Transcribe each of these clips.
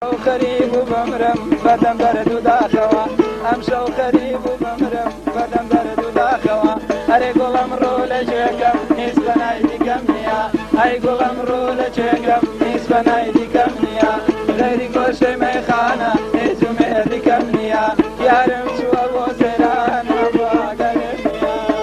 خريب وبمرم بدم برد وداخوا امشو خريب وبمرم بدم برد وداخوا اري قول امرو لجيكم نسبنا يديكم نيا اي قول امرو لجيكم نسبنا يديكم نيا غيري كل شي ما يخانا نزوم يديكم نيا يا رمشو ابو سيران ابو قلب نيا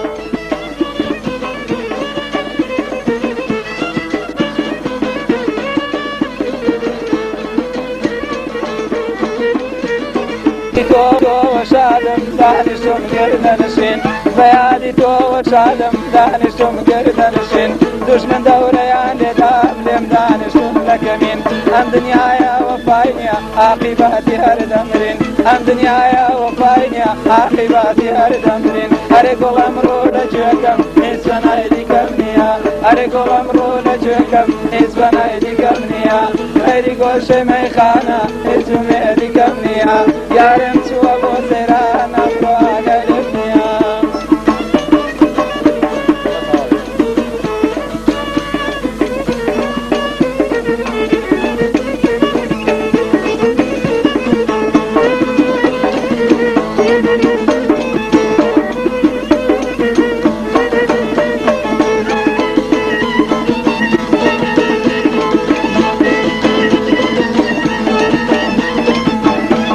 تو وشادم دانشتم گردنشین بیادی تو وشادم دانشتم گردنشین دشمن دوریان لیدام لیم دانشتم لکمین ام دنیایا وفاینیا عاقباتی هر دمرین ام دنیایا وفاینیا عاقباتی هر دمرین هر گلم رو لجوکم نسبنا ایدیکم نیا هر گلم رو لجوکم نسبنا ایدیکم نیا غیری گوشه میخانه ازوم ایدیکم نیا یارم تو ابو سیران ابو قلب نیا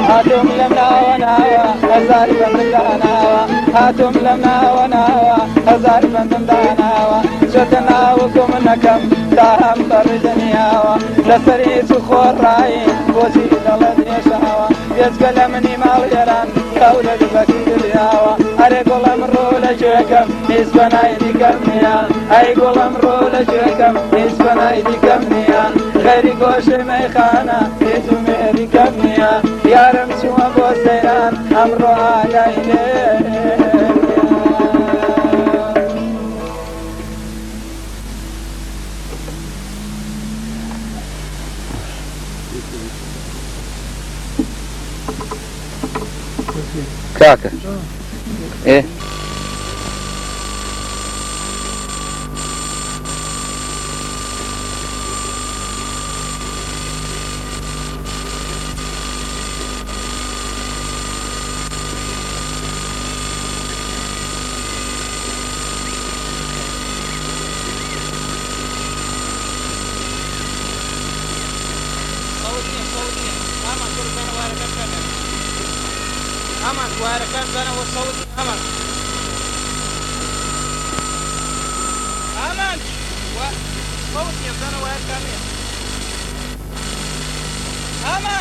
هاتم لمنا وناوا هزار بندم داناوا هاتم لمنا وناوا هزار بندم داناوا شتنا وكم نكم دام بردنياوا لسري سخور راي وزيد الذي يشاوا يزقل مني ماليران قولة بكير ياوا أري قول امرو لجوكم نسبنا يديكم نيا أي قول امرو لجوكم نسبنا يديكم نيا غيري قوشي ميخانا يزوم يديكم نيا يا رمسي وابو سيران امرو آقايني Kaka. E? أمان واركان بنا والصوت أمان أمان وصوت يبدأ واركان أمان